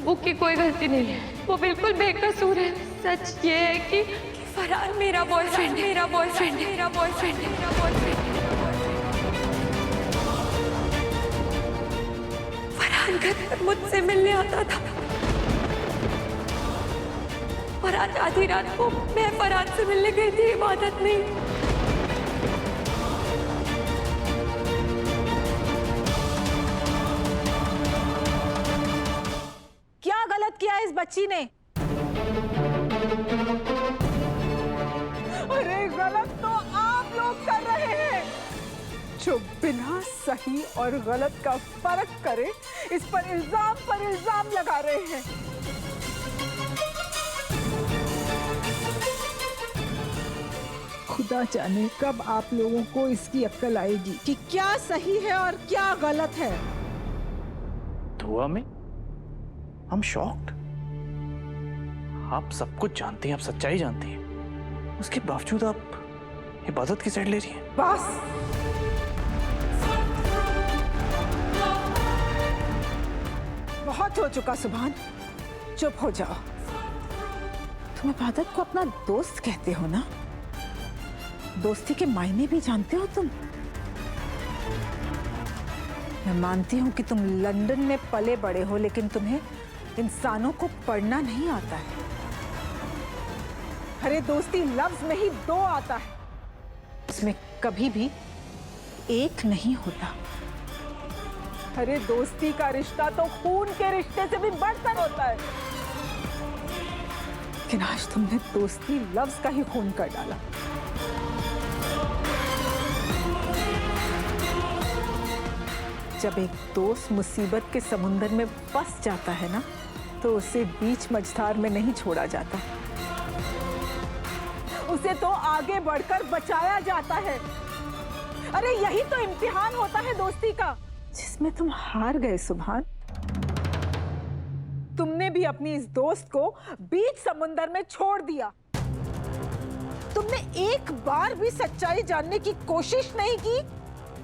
वो की कोई गलती नहीं है, वो बिल्कुल बेकसूर है। सच ये है कि फरहान मेरा बॉयफ्रेंड है, मेरा बॉयफ्रेंड है, मेरा बॉयफ्रेंड है, मेरा बॉयफ्रेंड है। फरहान घर पर मुझसे मिलने आता था और आज आधी रात को मैं फरहान से मिलने गई थी, इबादत नहीं। क्या गलत किया इस बच्ची ने? अरे गलत तो आप लोग कर रहे हैं, जो बिना सही और गलत का फर्क करे इस पर इल्जाम लगा रहे हैं। खुदा जाने कब आप लोगों को इसकी अक्ल आएगी कि क्या सही है और क्या गलत है। धुआ में हम शॉक्ड। आप सब कुछ जानती हैं, आप सच्चाई जानती हैं, उसके बावजूद आप इबादत की साइड ले रही हैं। बस बहुत हो चुका सुभान, चुप हो जाओ। तुम इबादत को अपना दोस्त कहते हो ना? दोस्ती के मायने भी जानते हो तुम? मैं मानती हूं कि तुम लंदन में पले बड़े हो, लेकिन तुम्हें इंसानों को पढ़ना नहीं आता है। अरे दोस्ती लफ्ज में ही दो आता है, इसमें कभी भी एक नहीं होता। अरे दोस्ती का रिश्ता तो खून के रिश्ते से भी बढ़कर होता है, लेकिन आज तुमने दोस्ती लफ्ज का ही खून कर डाला। जब एक दोस्त मुसीबत के समुंदर में फंस जाता है ना, तो उसे बीच मझधार में नहीं छोड़ा जाता, उसे तो आगे बढ़कर बचाया जाता है। अरे यही तो इम्तिहान होता है दोस्ती का, जिसमें तुम हार गए सुभान। तुमने भी अपनी इस दोस्त को बीच समुंदर में छोड़ दिया। तुमने एक बार भी सच्चाई जानने की कोशिश नहीं की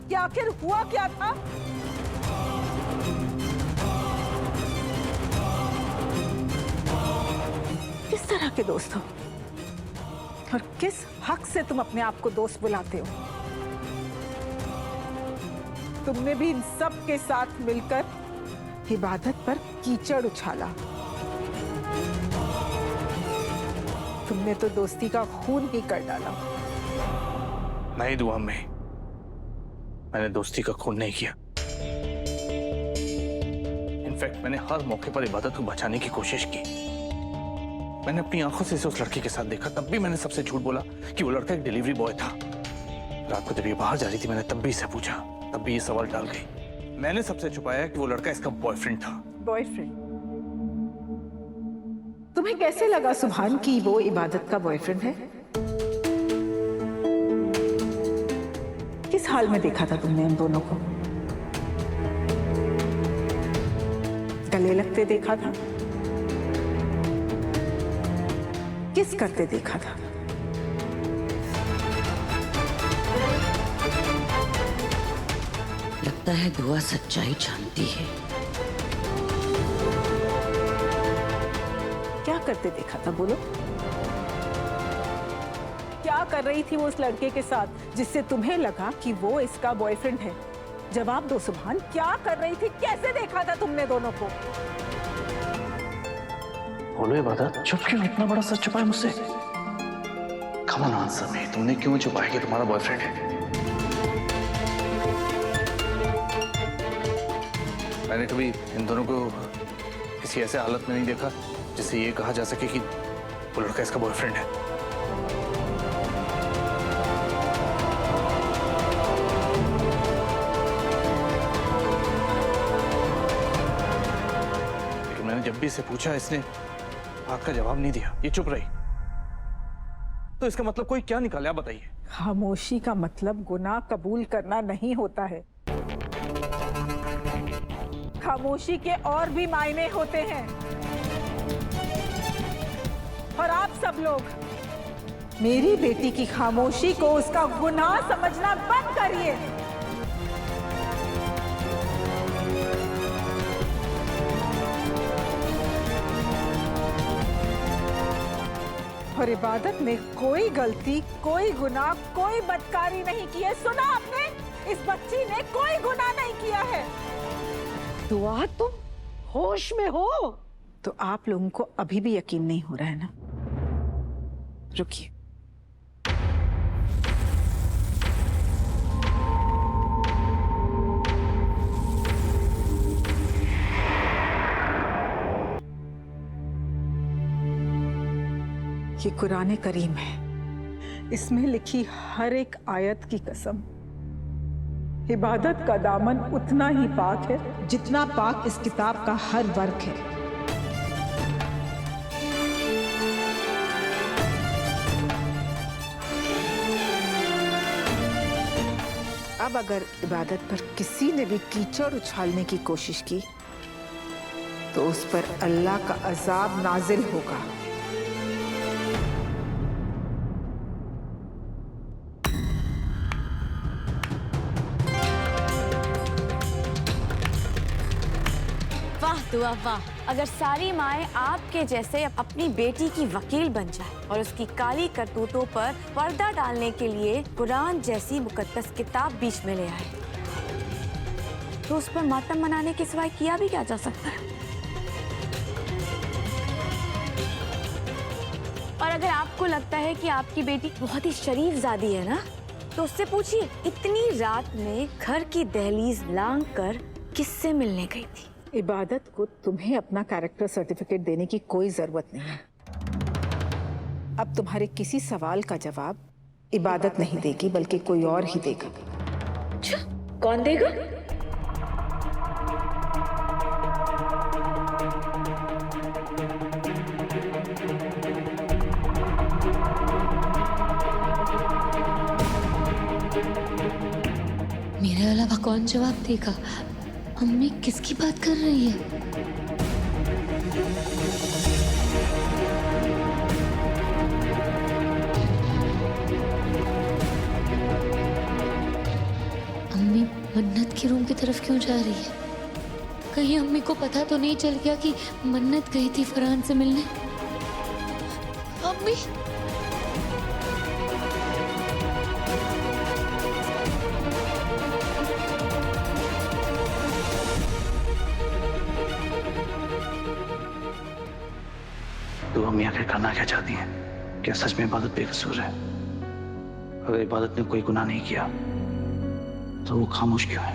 कि आखिर हुआ क्या था। किस तरह के दोस्त हो और किस हक से तुम अपने आप को दोस्त बुलाते हो? तुमने भी इन सब के साथ मिलकर इबादत पर कीचड़ उछाला। तुमने तो दोस्ती का खून ही कर डाला। नहीं दुआ में मैंने दोस्ती का खून नहीं किया। इनफैक्ट मैंने हर मौके पर इबादत को बचाने की कोशिश की। मैंने अपनी आंखों से उस लड़की के साथ देखा, तब भी मैंने सबसे झूठ बोला कि वो लड़का एक डिलीवरी बॉय था। रात को जब ये बाहर जा रही थी, मैंने तब भी इससे पूछा, तब भी ये सवाल टाल गई। मैंने सबसे छुपाया कि वो लड़का इसका बॉयफ्रेंड था। बॉयफ्रेंड? तुम्हें कैसे लगा सुभान कि वो इबादत का बॉयफ्रेंड है? किस हाल में देखा था तुमने इन दोनों को? गले लगते देखा था? किस करते देखा था? लगता है दुआ सच्चाई जानती है। क्या करते देखा था, बोलो? क्या कर रही थी वो उस लड़के के साथ जिससे तुम्हें लगा कि वो इसका बॉयफ्रेंड है? जवाब दो सुभान, क्या कर रही थी? कैसे देखा था तुमने दोनों को? बोलो इबादत, चुप क्यों? इतना बड़ा सच छुपाया मुझसे? कम ऑन आंसर मी, तुमने क्यों छुपाया कि तुम्हारा बॉयफ्रेंड है? मैंने कभी इन दोनों को किसी ऐसे हालत में नहीं देखा जिससे ये कहा जा सके कि वो लड़का इसका बॉयफ्रेंड है। लेकिन मैंने जब भी इसे पूछा, इसने बात का जवाब नहीं दिया, ये चुप रही। तो इसका मतलब कोई क्या निकाले, आप बताइए। खामोशी का मतलब गुनाह कबूल करना नहीं होता है। खामोशी के और भी मायने होते हैं। और आप सब लोग मेरी बेटी की खामोशी को उसका गुनाह समझना बंद करिए। और इबादत ने कोई गलती, कोई गुनाह, कोई बदकारी नहीं की है। सुना आपने? इस बच्ची ने कोई गुनाह नहीं किया है। दुआ, तुम होश में हो? तो आप लोगों को अभी भी यकीन नहीं हो रहा है ना? रुकिए। ये कुरान करीम है, इसमें लिखी हर एक आयत की कसम। इबादत का दामन उतना ही पाक है जितना पाक इस किताब का हर वर्क है। अब अगर इबादत पर किसी ने भी कीचड़ उछालने की कोशिश की तो उस पर अल्लाह का अजाब नाजिल होगा। वाह दुआ वाह, अगर सारी माएँ आपके जैसे अपनी बेटी की वकील बन जाए और उसकी काली करतूतों पर पर्दा डालने के लिए कुरान जैसी मुकद्दस किताब बीच में ले आए, तो उस पर मातम मनाने के सिवाय किया भी क्या जा सकता है। और अगर आपको लगता है कि आपकी बेटी बहुत ही शरीफ ज़ादी है ना, तो उससे पूछिए इतनी रात में घर की दहलीज लांघ कर किससे मिलने गई थी। इबादत को तुम्हें अपना कैरेक्टर सर्टिफिकेट देने की कोई जरूरत नहीं है। अब तुम्हारे किसी सवाल का जवाब इबादत नहीं देगी बल्कि कोई और ही देगा। कौन देगा? मेरे अलावा कौन जवाब देगा? अम्मी किसकी बात कर रही है? अम्मी मन्नत के रूम की तरफ क्यों जा रही है? कहीं अम्मी को पता तो नहीं चल गया कि मन्नत गई थी फरहान से मिलने? अम्मी तो अम्मी आखिर करना क्या चाहती हैं? क्या सच में इबादत बेकसूर है? अगर इबादत ने कोई गुनाह नहीं किया तो वो खामोश क्यों है?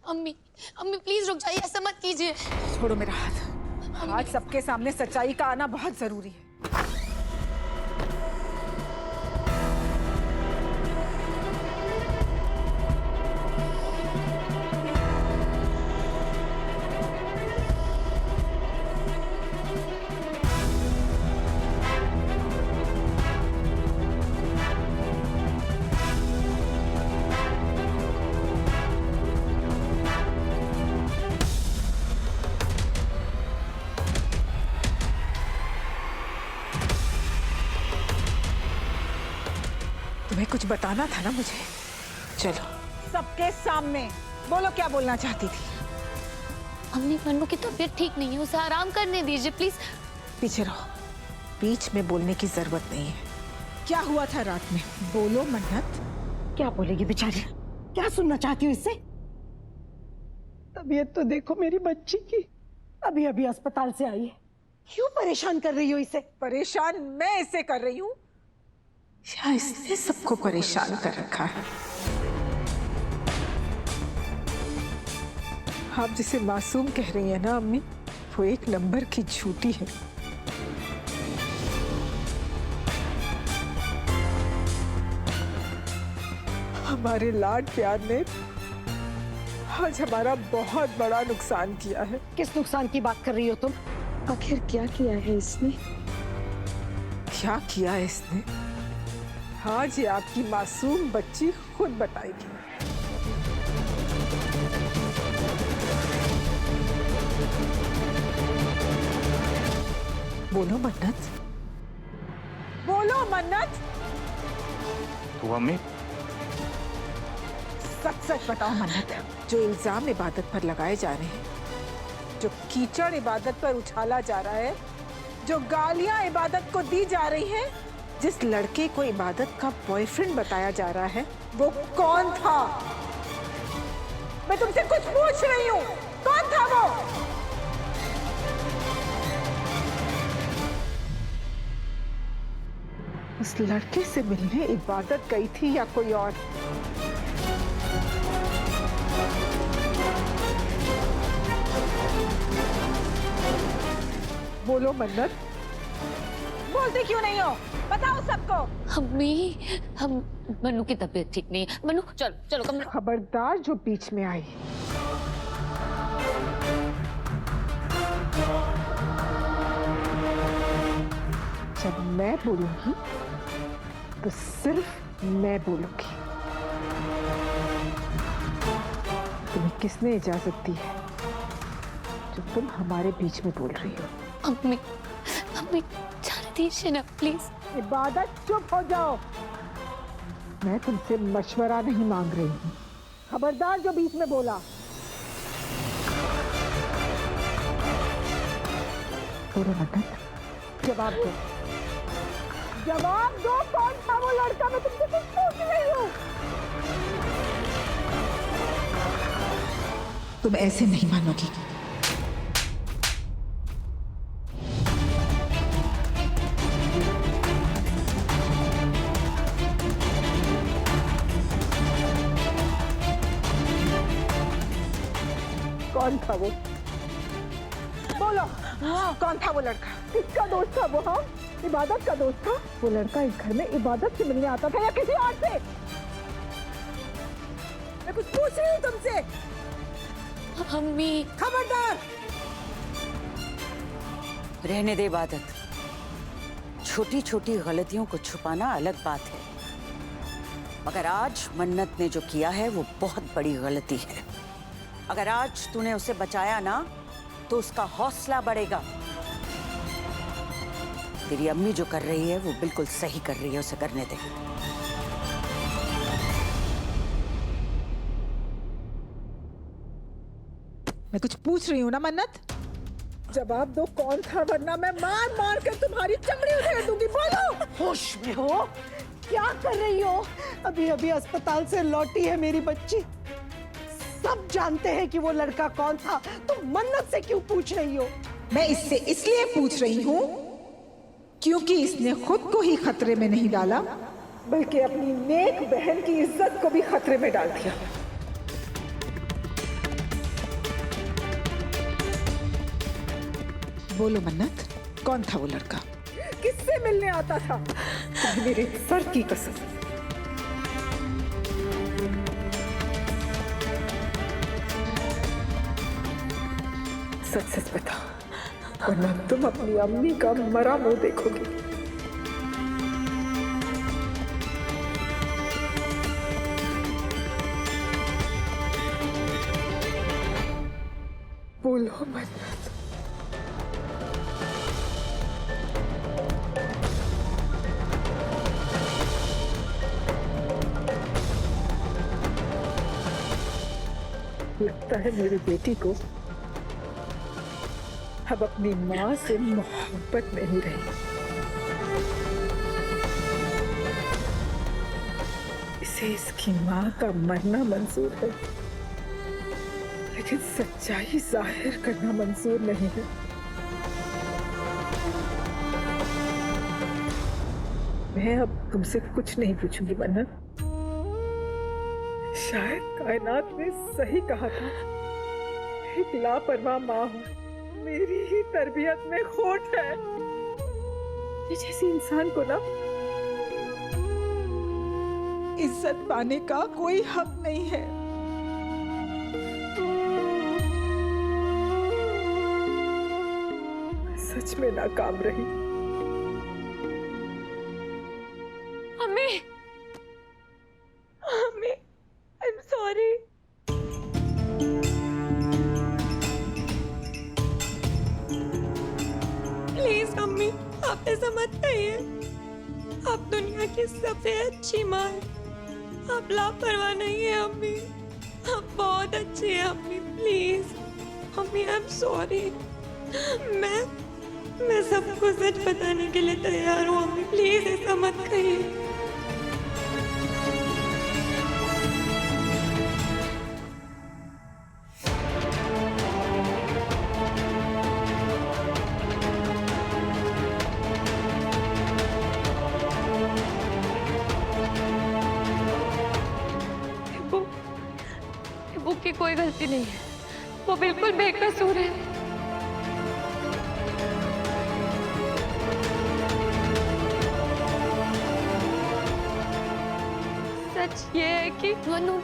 अम्मी अम्मी प्लीज रुक जाइए, ऐसा मत कीजिए। छोड़ो मेरा हाथ। आज सबके सामने सच्चाई का आना बहुत जरूरी है। तुम्हें कुछ बताना था ना मुझे। चलो सबके सामने बोलो, क्या बोलना चाहती थी? अम्मी मन्नू की तबीयत ठीक नहीं है, उसे आराम करने दीजिए प्लीज। पीछे रहो, बीच में बोलने की जरूरत नहीं है। क्या हुआ था रात में? बोलो मन्नत। क्या बोलेगी बेचारी? क्या सुनना चाहती हो इससे? तबीयत तो देखो मेरी बच्ची की, अभी अभी अस्पताल से आई है। क्यों परेशान कर रही हो इसे? परेशान मैं इसे कर रही हूँ या इसने सबको परेशान कर रखा है? आप जिसे मासूम कह रही हैं ना अम्मी, वो एक नंबर की झूठी है। हमारे लाड प्यार ने आज हमारा बहुत बड़ा नुकसान किया है। किस नुकसान की बात कर रही हो तुम? आखिर क्या किया है इसने? क्या किया है इसने? आज ये आपकी मासूम बच्ची खुद बताएगी। बोलो मन्नत, बोलो मन्नत। तो अम्मी सच सच बताओ मन्नत, जो इल्जाम इबादत पर लगाए जा रहे हैं, जो कीचड़ इबादत पर उछाला जा रहा है, जो गालियां इबादत को दी जा रही हैं, जिस लड़के को इबादत का बॉयफ्रेंड बताया जा रहा है, वो कौन था? मैं तुमसे कुछ पूछ रही हूँ, कौन था वो? उस लड़के से मिलने इबादत गई थी या कोई और? बोलो मन्नत, बोलते क्यों नहीं हो? बताओ सबको। हम मनु की तबीयत ठीक नहीं है। मनु चलो चलो कमरे। खबरदार जो बीच में आई। जब मैं बोलूंगी तो सिर्फ मैं बोलूंगी। तुम्हें किसने इजाजत दी है जो तुम हमारे बीच में बोल रही हो? अम्मी जाने दीजिए ना प्लीज। इबादत चुप हो जाओ। मैं तुमसे मशवरा नहीं मांग रही हूँ। खबरदार जो बीच में बोला। बोलो मन्नत, जवाब दो। जवाब दो, कौन था वो लड़का? मैं तुमसे कुछ पूछ रही हूँ। तुम ऐसे नहीं मानोगी। कौन था वो? बोलो, कौन था वो लड़का? किसका दोस्त था वो? हाँ, इबादत का दोस्त था। वो लड़का इस घर में इबादत से मिलने आता था या किसी और से? मैं कुछ पूछ रही हूँ तुमसे। अम्मी खबरदार। रहने दे इबादत। छोटी छोटी गलतियों को छुपाना अलग बात है, मगर आज मन्नत ने जो किया है वो बहुत बड़ी गलती है। अगर आज तूने उसे बचाया ना तो उसका हौसला बढ़ेगा। तेरी अम्मी जो कर रही है वो बिल्कुल सही कर रही है, उसे करने दे। मैं कुछ पूछ रही हूँ ना मन्नत, जवाब दो कौन था, वरना मैं मार मार कर तुम्हारी चमड़ी उधेड़ दूंगी। बोलो। होश में हो? क्या कर रही हो? अभी अभी अस्पताल से लौटी है मेरी बच्ची। सब जानते हैं कि वो लड़का कौन था, तुम मन्नत से क्यों पूछ रही हो? मैं इससे इसलिए पूछ रही हूँ क्योंकि इसने खुद को ही खतरे में नहीं डाला, बल्कि अपनी नेक बहन की इज्जत को भी खतरे में डाल दिया। बोलो मन्नत, कौन था वो लड़का? किससे मिलने आता था? मेरे सर की कसम। सच सच बता, वरना तुम अपनी अम्मी का मरा मुंह देखोगे। बोलो मन्नत। लगता है मेरी बेटी को अब अपनी माँ से मोहब्बत नहीं रही। इसे इसकी माँ का मरना मंजूर है, लेकिन सच्चाई जाहिर करना मंजूर नहीं है। मैं अब तुमसे कुछ नहीं पूछूंगी मन्नत। शायद कायनात ने सही कहा था, एक लापरवाह माँ हूँ, मेरी ही तरबियत में खोट है। ये जैसी इंसान को ना इज्जत पाने का कोई हक नहीं है। सच में नाकाम रही। अम्मी, अम्मी, आई एम सॉरी। प्लीज अम्मी, आप ऐसा मत कहिए। आप दुनिया की सबसे अच्छी माँ हैं। आप लापरवाह नहीं है अम्मी, आप बहुत अच्छी हैं अम्मी। प्लीज अम्मी, आई एम सॉरी। मैं सबको सच बताने के लिए तैयार हूँ अम्मी, प्लीज ऐसा मत कहिए। वो की कोई गलती नहीं है, वो बिल्कुल बेकसूर है। सच ये है कि मनु,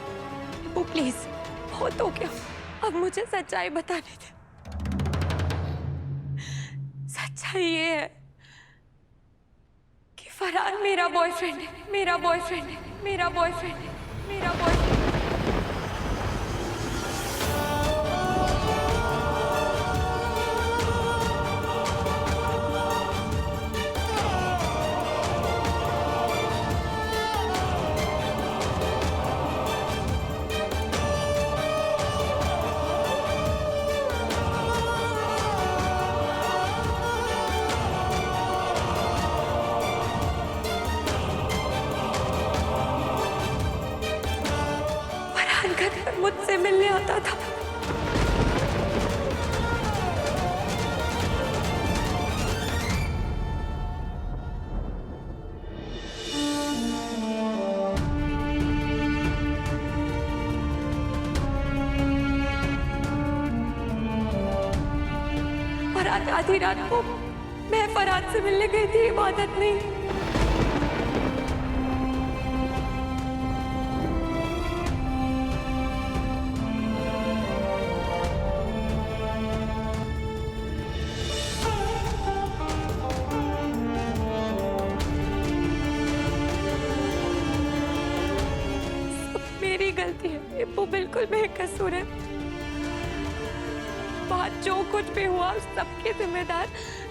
वो प्लीज बहुत हो गया, अब मुझे सच्चाई बताने दे। सच्चाई ये है कि फरहान मेरा बॉयफ्रेंड है, मेरा बॉयफ्रेंड है, मेरा बॉयफ्रेंड है, मेरा बॉयफ्रेंड। मुझसे मिलने आता था। और आधी रात को मैं फरहान से मिलने गई थी, इबादत नहीं। मेरी गलती है, वो बिल्कुल बेकसूर है। बात जो कुछ भी हुआ सबके जिम्मेदार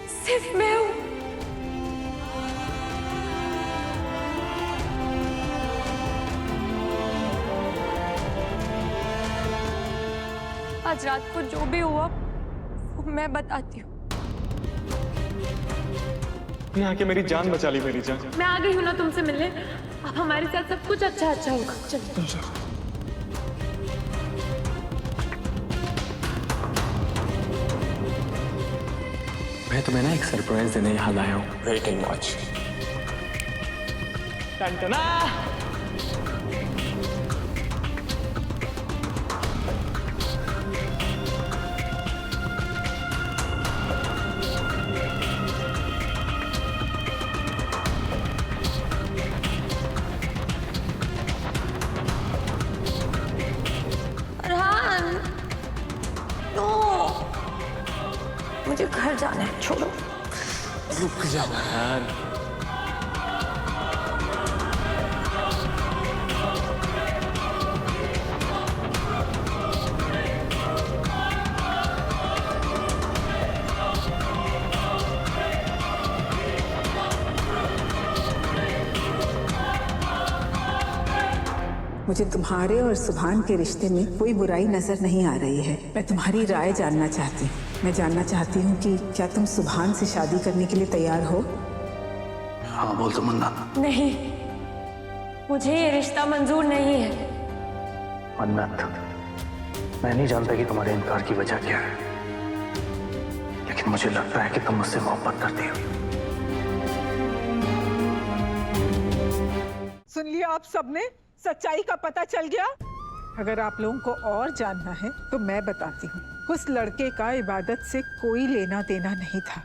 सिर्फ मैं हूँ। आज रात को जो भी हुआ वो मैं बताती हूँ। यहाँ आके मेरी जान बचा ली, मेरी जान। मैं आ गई हूँ ना तुमसे मिलने, अब हमारे साथ सब कुछ अच्छा अच्छा होगा। चलो। मैं तुम्हें ना एक सरप्राइज देने यहाँ लाया हूँ। Wait and watch. टंटना। मुझे घर जाना है, छोड़ो। रुक जाओ यार। मुझे तुम्हारे और सुभान के रिश्ते में कोई बुराई नजर नहीं आ रही है। मैं तुम्हारी राय जानना चाहती हूँ। मैं जानना चाहती हूँ कि क्या तुम सुभान से शादी करने के लिए तैयार हो? हाँ बोल तो मन्नत। नहीं, मुझे ये रिश्ता मंजूर नहीं है। मन्नत, मैं नहीं जानता कि तुम्हारे इनकार की वजह क्या है, लेकिन मुझे लगता है कि तुम मुझसे मोहब्बत करती हो। सुन लिया आप सबने? सच्चाई का पता चल गया? अगर आप लोगों को और जानना है तो मैं बताती हूँ। उस लड़के का इबादत से कोई लेना देना नहीं था।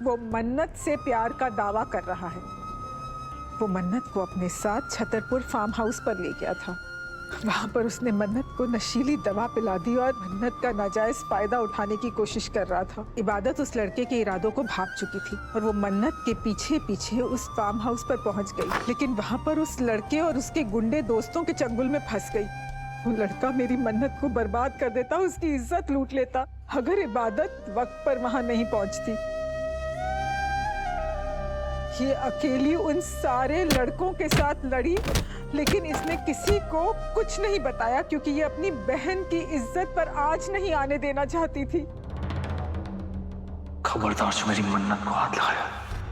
वो मन्नत से प्यार का दावा कर रहा है। वो मन्नत को अपने साथ छतरपुर फार्म हाउस पर ले गया था। वहां पर उसने मन्नत को नशीली दवा पिला दी और मन्नत का नाजायज फायदा उठाने की कोशिश कर रहा था। इबादत उस लड़के के इरादों को भांप चुकी थी और वो मन्नत के पीछे पीछे उस फार्म हाउस पर पहुंच गई, लेकिन वहां पर उस लड़के और उसके गुंडे दोस्तों के चंगुल में फंस गई। वो लड़का मेरी मन्नत को बर्बाद कर देता, उसकी इज्जत लूट लेता अगर इबादत वक्त पर वहां नहीं पहुंचती। ये अकेली उन सारे लड़कों के साथ लड़ी, लेकिन इसने किसी को कुछ नहीं बताया क्योंकि ये अपनी बहन की इज्जत पर आँच नहीं आने देना चाहती थी। खबरदार जो मेरी मन्नत को हाथ लगाया,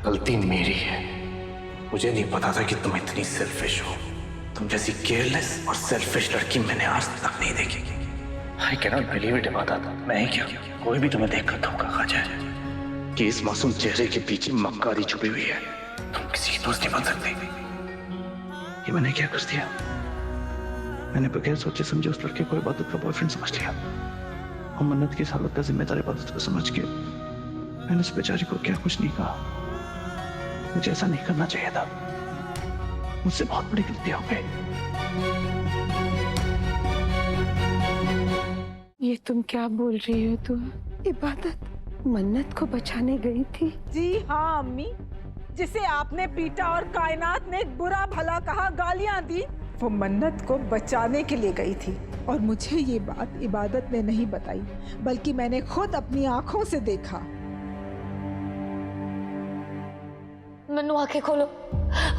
गलती मेरी है। मुझे नहीं पता था कि तुम इतनी सेल्फिश हो। तुम जैसी केयरलेस और सेल्फिश लड़की मैंने आज तक नहीं देखी। I can not believe it इबादत। मैं ही क्या, कोई भी तुम्हें देखकर धोखा खा जाए कि इस मासूम चेहरे के पीछे मक्कारी छुपी हुई है। तुम किसी की दोस्त नहीं बन सकती। ये मैंने क्या कर दिया? मैंने बगैर सोचे समझे उस लड़के को इबादत का बॉयफ्रेंड समझ लिया और मन्नत की इस हालत का जिम्मेदार इबादत को समझ के मैंने उस बेचारी को क्या कुछ नहीं कहा। मुझे ऐसा नहीं करना चाहिए था। मुझसे बहुत बड़ी गलती हो गई। ये तुम क्या बोल रही हो? तुम इबादत मन्नत को बचाने गई थी। जी हाँ अम्मी, जिसे आपने पीटा और कायनात ने बुरा भला कहा, गालियां दी, वो मन्नत को बचाने के लिए गई थी। और मुझे ये बात इबादत ने नहीं बताई, बल्कि मैंने खुद अपनी आंखों से देखा। मन्नू आंखें खोलो,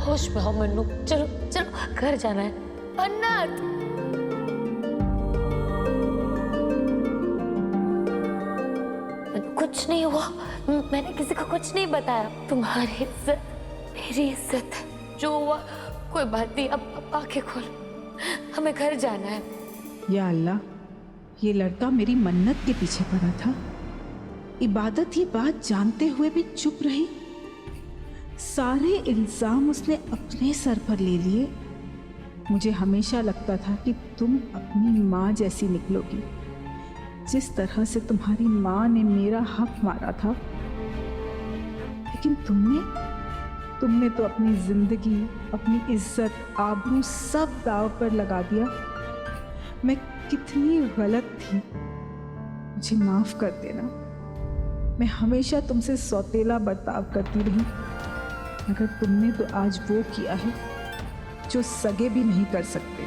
होश में हो मन्नू। चलो चलो घर जाना है। मन्नत, कुछ नहीं हुआ, मैंने किसी को कुछ नहीं बताया। तुम्हारी इज्जत मेरी इज्जत है। जो हुआ कोई बात नहीं, अब आंखें खोलो, हमें घर जाना है। या अल्लाह, ये लड़का मेरी मन्नत के पीछे पड़ा था। इबादत ये बात जानते हुए भी चुप रही। सारे इल्जाम उसने अपने सर पर ले लिए। मुझे हमेशा लगता था कि तुम अपनी माँ जैसी निकलोगी, जिस तरह से तुम्हारी माँ ने मेरा हक मारा था। लेकिन तुमने तो अपनी जिंदगी, अपनी इज्जत, आबरू सब दांव पर लगा दिया। मैं कितनी गलत थी, मुझे माफ कर देना। मैं हमेशा तुमसे सौतेला बर्ताव करती रही, मगर तुमने तो आज वो किया है जो सगे भी नहीं कर सकते।